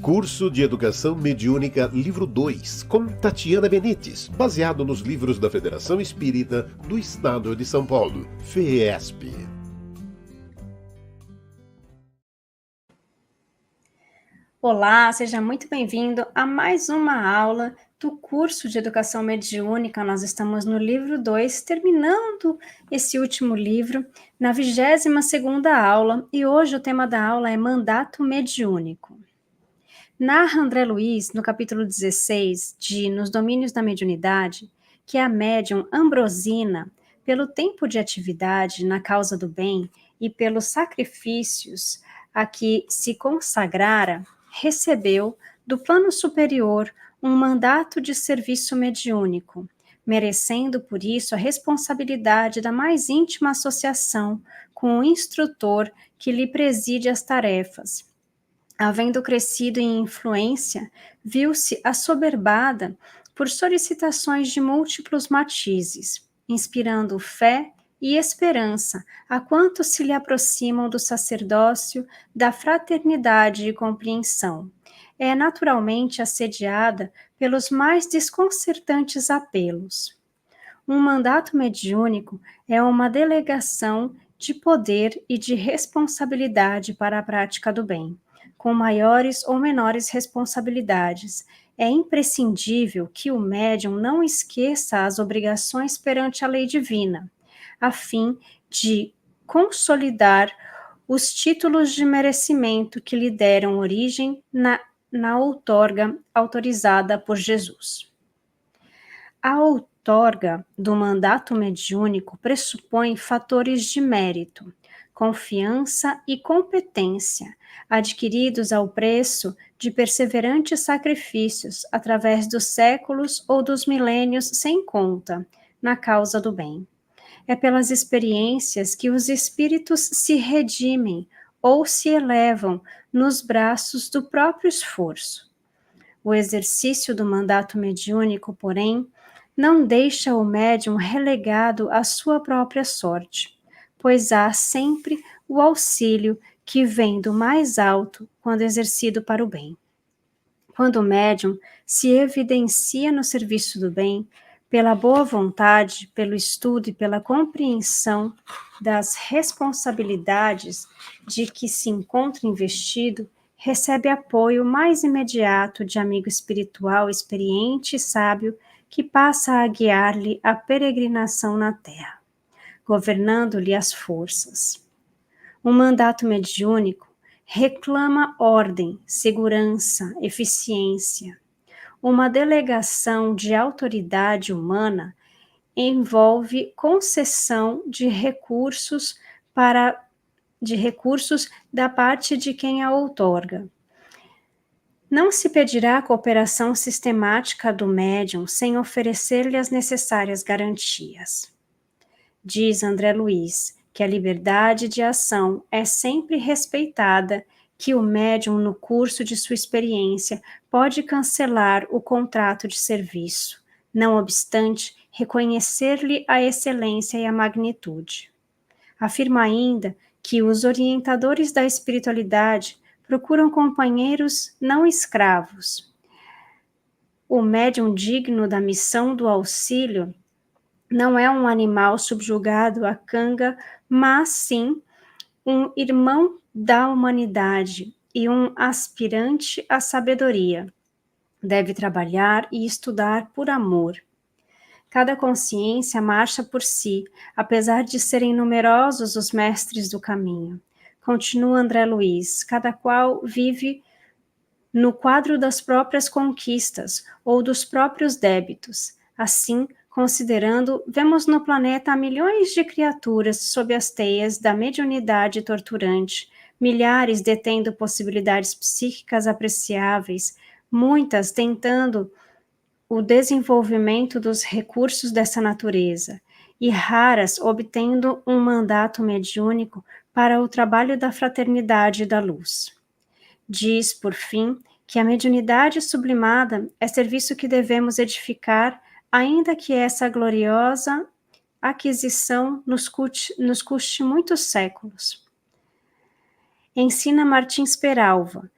Curso de Educação Mediúnica, livro 2, com Tatiana Benites, baseado nos livros da Federação Espírita do Estado de São Paulo, FEESP. Olá, seja muito bem-vindo a mais uma aula do curso de Educação Mediúnica. Nós estamos no livro 2, terminando esse último livro, na 22ª aula, e hoje o tema da aula é Mandato Mediúnico. Narra André Luiz, no capítulo 16 de Nos Domínios da Mediunidade, que a médium Ambrosina, pelo tempo de atividade na causa do bem e pelos sacrifícios a que se consagrara, recebeu do plano superior um mandato de serviço mediúnico, merecendo por isso a responsabilidade da mais íntima associação com o instrutor que lhe preside as tarefas. Havendo crescido em influência, viu-se assoberbada por solicitações de múltiplos matizes, inspirando fé e esperança a quantos se lhe aproximam do sacerdócio da fraternidade e compreensão. É naturalmente assediada pelos mais desconcertantes apelos. Um mandato mediúnico é uma delegação de poder e de responsabilidade para a prática do bem, com maiores ou menores responsabilidades. É imprescindível que o médium não esqueça as obrigações perante a lei divina, a fim de consolidar os títulos de merecimento que lhe deram origem na outorga autorizada por Jesus. A outorga do mandato mediúnico pressupõe fatores de mérito, confiança e competência, adquiridos ao preço de perseverantes sacrifícios através dos séculos ou dos milênios sem conta, na causa do bem. É pelas experiências que os espíritos se redimem ou se elevam nos braços do próprio esforço. O exercício do mandato mediúnico, porém, não deixa o médium relegado à sua própria sorte, pois há sempre o auxílio que vem do mais alto quando exercido para o bem. Quando o médium se evidencia no serviço do bem, pela boa vontade, pelo estudo e pela compreensão das responsabilidades de que se encontra investido, recebe apoio mais imediato de amigo espiritual experiente e sábio que passa a guiar-lhe a peregrinação na terra, governando-lhe as forças. Um mandato mediúnico reclama ordem, segurança, eficiência. Uma delegação de autoridade humana envolve concessão de recursos da parte de quem a outorga. Não se pedirá a cooperação sistemática do médium sem oferecer-lhe as necessárias garantias. Diz André Luiz que a liberdade de ação é sempre respeitada, que o médium, no curso de sua experiência, pode cancelar o contrato de serviço, não obstante reconhecer-lhe a excelência e a magnitude. Afirma ainda que os orientadores da espiritualidade procuram companheiros não escravos. O médium digno da missão do auxílio não é um animal subjugado à canga, mas sim um irmão da humanidade e um aspirante à sabedoria. Deve trabalhar e estudar por amor. Cada consciência marcha por si, apesar de serem numerosos os mestres do caminho. Continua André Luiz, cada qual vive no quadro das próprias conquistas ou dos próprios débitos. Assim, considerando, vemos no planeta milhões de criaturas sob as teias da mediunidade torturante, milhares detendo possibilidades psíquicas apreciáveis, muitas tentando o desenvolvimento dos recursos dessa natureza, e raras obtendo um mandato mediúnico para o trabalho da fraternidade e da luz. Diz, por fim, que a mediunidade sublimada é serviço que devemos edificar, ainda que essa gloriosa aquisição nos custe muitos séculos. Ensina Martins Peralva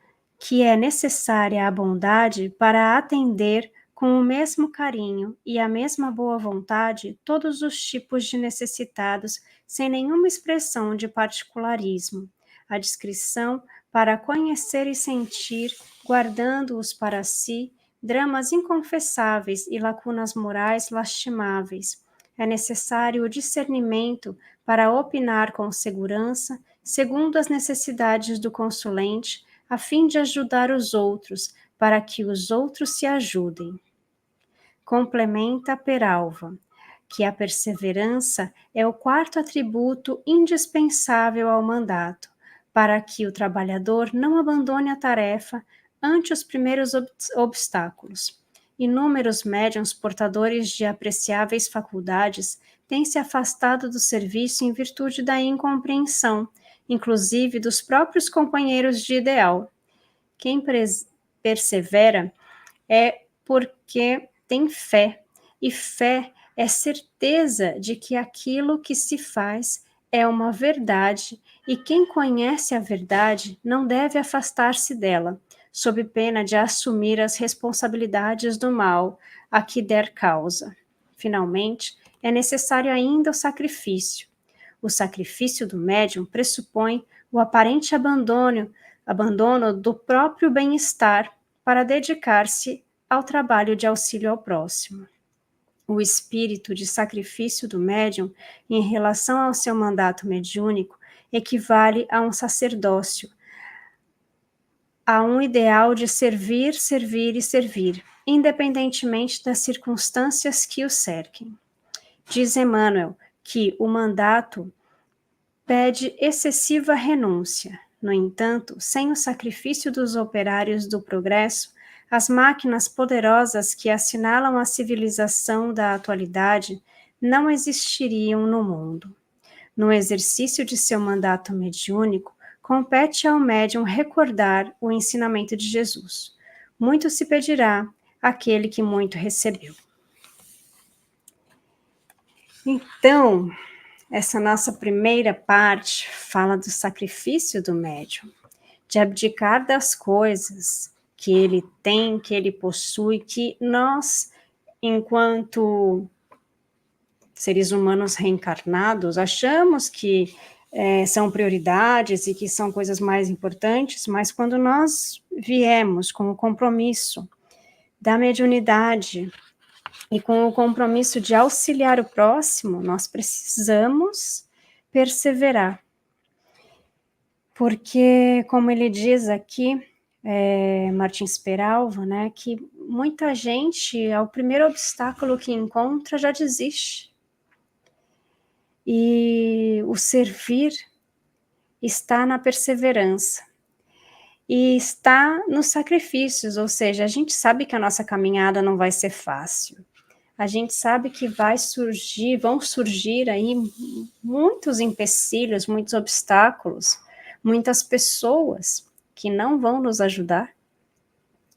que é necessária a bondade para atender com o mesmo carinho e a mesma boa vontade todos os tipos de necessitados, sem nenhuma expressão de particularismo. A discrição para conhecer e sentir, guardando-os para si, dramas inconfessáveis e lacunas morais lastimáveis. É necessário o discernimento para opinar com segurança, segundo as necessidades do consulente, a fim de ajudar os outros, para que os outros se ajudem. Complementa Peralva, que a perseverança é o quarto atributo indispensável ao mandato, para que o trabalhador não abandone a tarefa ante os primeiros obstáculos. Inúmeros médiuns portadores de apreciáveis faculdades têm se afastado do serviço em virtude da incompreensão, inclusive dos próprios companheiros de ideal. Quem persevera é porque tem fé, e fé é certeza de que aquilo que se faz é uma verdade, e quem conhece a verdade não deve afastar-se dela, sob pena de assumir as responsabilidades do mal a que der causa. Finalmente, é necessário ainda o sacrifício. O sacrifício do médium pressupõe o aparente abandono do próprio bem-estar para dedicar-se ao trabalho de auxílio ao próximo. O espírito de sacrifício do médium, em relação ao seu mandato mediúnico, equivale a um sacerdócio, a um ideal de servir, servir e servir, independentemente das circunstâncias que o cerquem. Diz Emmanuel que o mandato pede excessiva renúncia. No entanto, sem o sacrifício dos operários do progresso, as máquinas poderosas que assinalam a civilização da atualidade não existiriam no mundo. No exercício de seu mandato mediúnico, compete ao médium recordar o ensinamento de Jesus. Muito se pedirá àquele que muito recebeu. Então, essa nossa primeira parte fala do sacrifício do médium, de abdicar das coisas que ele tem, que ele possui, que nós, enquanto seres humanos reencarnados, achamos que são prioridades e que são coisas mais importantes, mas quando nós viemos com o compromisso da mediunidade e com o compromisso de auxiliar o próximo, nós precisamos perseverar. Porque, como ele diz aqui, Martins Peralva, né, que muita gente, ao primeiro obstáculo que encontra, já desiste. E o servir está na perseverança. E está nos sacrifícios, ou seja, a gente sabe que a nossa caminhada não vai ser fácil. A gente sabe que vão surgir aí muitos empecilhos, muitos obstáculos, muitas pessoas que não vão nos ajudar,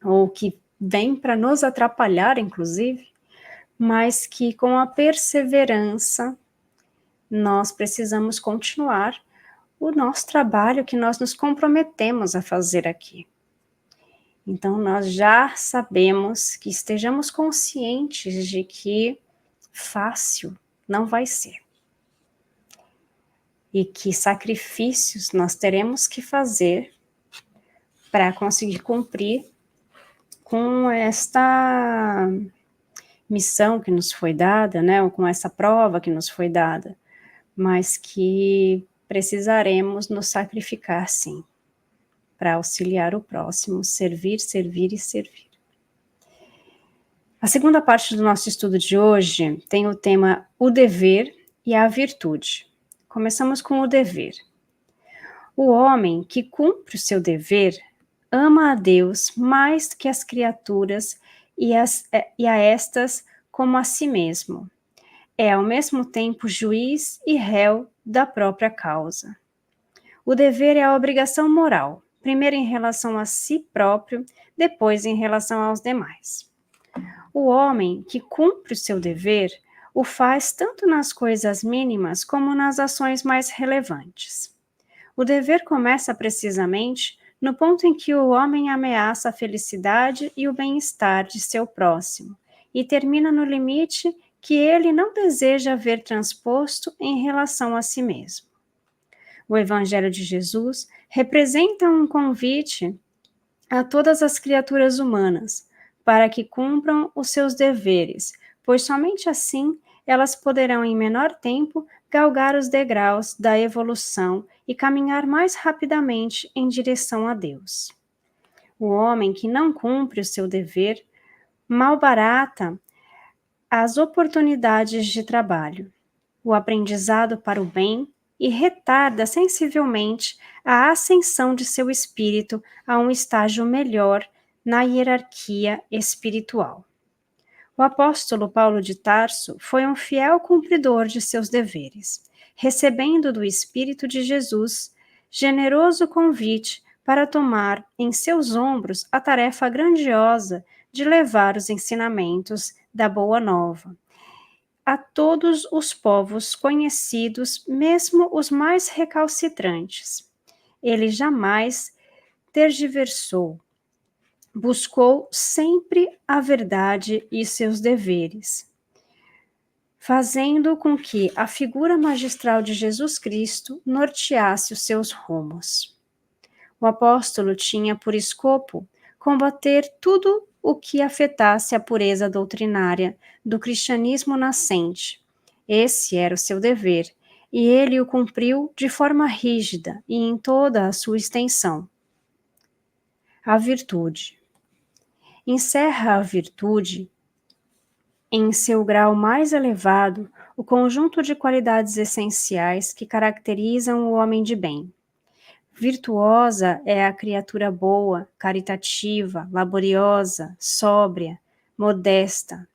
ou que vêm para nos atrapalhar, inclusive, mas que com a perseverança nós precisamos continuar o nosso trabalho que nós nos comprometemos a fazer aqui. Então, nós já sabemos que estejamos conscientes de que fácil não vai ser. E que sacrifícios nós teremos que fazer para conseguir cumprir com esta missão que nos foi dada, né, ou com essa prova que nos foi dada, mas que precisaremos nos sacrificar, sim, para auxiliar o próximo, servir, servir e servir. A segunda parte do nosso estudo de hoje tem o tema o dever e a virtude. Começamos com o dever. O homem que cumpre o seu dever ama a Deus mais que as criaturas e a estas como a si mesmo. É ao mesmo tempo juiz e réu da própria causa. O dever é a obrigação moral, primeiro em relação a si próprio, depois em relação aos demais. O homem que cumpre o seu dever o faz tanto nas coisas mínimas como nas ações mais relevantes. O dever começa precisamente no ponto em que o homem ameaça a felicidade e o bem-estar de seu próximo, e termina no limite que ele não deseja ver transposto em relação a si mesmo. O Evangelho de Jesus representa um convite a todas as criaturas humanas para que cumpram os seus deveres, pois somente assim elas poderão, em menor tempo, galgar os degraus da evolução e caminhar mais rapidamente em direção a Deus. O homem que não cumpre o seu dever malbarata as oportunidades de trabalho, o aprendizado para o bem e retarda sensivelmente a ascensão de seu espírito a um estágio melhor na hierarquia espiritual. O apóstolo Paulo de Tarso foi um fiel cumpridor de seus deveres, recebendo do Espírito de Jesus generoso convite para tomar em seus ombros a tarefa grandiosa de levar os ensinamentos da Boa Nova a todos os povos conhecidos, mesmo os mais recalcitrantes. Ele jamais tergiversou, buscou sempre a verdade e seus deveres, fazendo com que a figura magistral de Jesus Cristo norteasse os seus rumos. O apóstolo tinha por escopo combater tudo o que afetasse a pureza doutrinária do cristianismo nascente. Esse era o seu dever, e ele o cumpriu de forma rígida e em toda a sua extensão. A virtude. Encerra a virtude, em seu grau mais elevado, o conjunto de qualidades essenciais que caracterizam o homem de bem. Virtuosa é a criatura boa, caritativa, laboriosa, sóbria, modesta.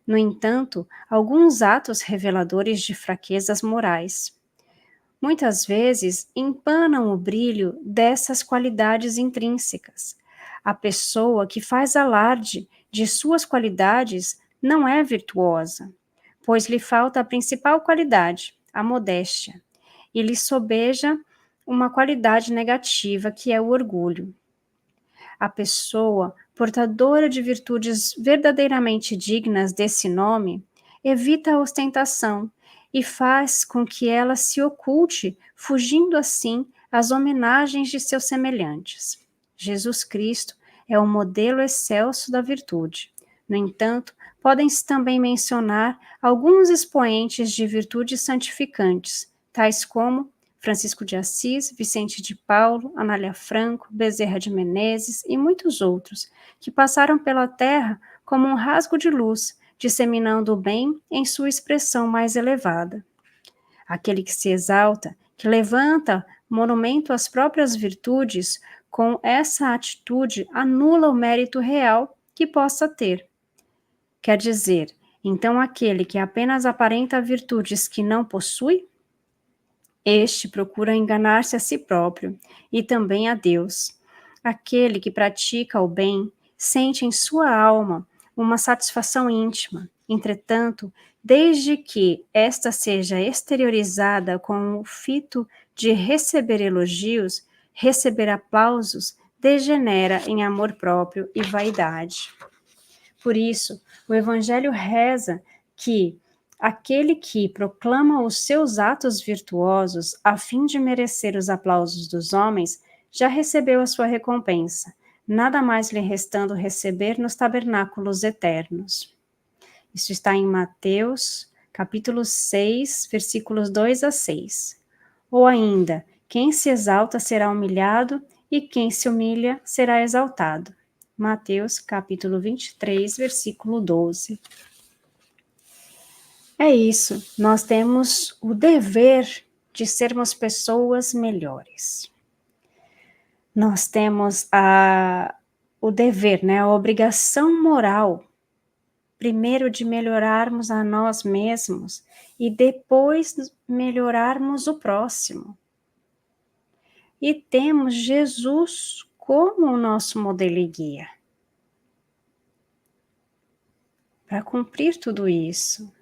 No entanto, alguns atos reveladores de fraquezas morais. Muitas vezes empanam o brilho dessas qualidades intrínsecas. A pessoa que faz alarde de suas qualidades não é virtuosa, pois lhe falta a principal qualidade, a modéstia, e lhe sobeja uma qualidade negativa que é o orgulho. A pessoa portadora de virtudes verdadeiramente dignas desse nome evita a ostentação e faz com que ela se oculte, fugindo assim às homenagens de seus semelhantes. Jesus Cristo é o modelo excelso da virtude. No entanto, podem-se também mencionar alguns expoentes de virtudes santificantes, tais como Francisco de Assis, Vicente de Paulo, Anália Franco, Bezerra de Menezes e muitos outros, que passaram pela terra como um rasgo de luz, disseminando o bem em sua expressão mais elevada. Aquele que se exalta, que levanta monumento às próprias virtudes, com essa atitude anula o mérito real que possa ter. Quer dizer, então aquele que apenas aparenta virtudes que não possui? Este procura enganar-se a si próprio e também a Deus. Aquele que pratica o bem sente em sua alma uma satisfação íntima. Entretanto, desde que esta seja exteriorizada com o fito de receber elogios, receber aplausos, degenera em amor próprio e vaidade. Por isso, o Evangelho reza que aquele que proclama os seus atos virtuosos a fim de merecer os aplausos dos homens já recebeu a sua recompensa, nada mais lhe restando receber nos tabernáculos eternos. Isso está em Mateus, capítulo 6, versículos 2 a 6. Ou ainda, quem se exalta será humilhado e quem se humilha será exaltado. Mateus, capítulo 23, versículo 12. É isso, nós temos o dever de sermos pessoas melhores. Nós temos o dever, a obrigação moral, primeiro de melhorarmos a nós mesmos e depois melhorarmos o próximo. E temos Jesus como o nosso modelo e guia para cumprir tudo isso.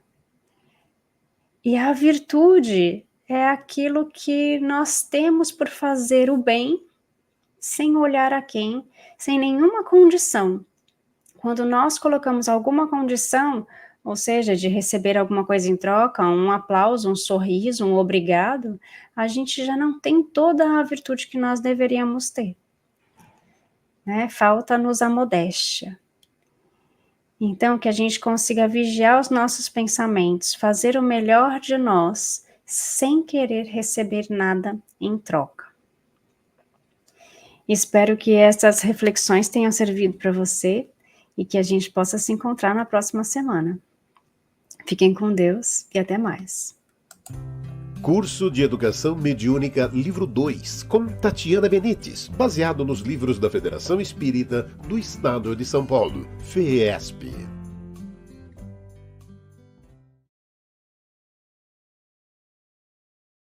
E a virtude é aquilo que nós temos por fazer o bem sem olhar a quem, sem nenhuma condição. Quando nós colocamos alguma condição, ou seja, de receber alguma coisa em troca, um aplauso, um sorriso, um obrigado, a gente já não tem toda a virtude que nós deveríamos ter. Né? Falta-nos a modéstia. Então, que a gente consiga vigiar os nossos pensamentos, fazer o melhor de nós, sem querer receber nada em troca. Espero que essas reflexões tenham servido para você e que a gente possa se encontrar na próxima semana. Fiquem com Deus e até mais. Curso de Educação Mediúnica Livro 2, com Tatiana Benites, baseado nos livros da Federação Espírita do Estado de São Paulo, FEESP.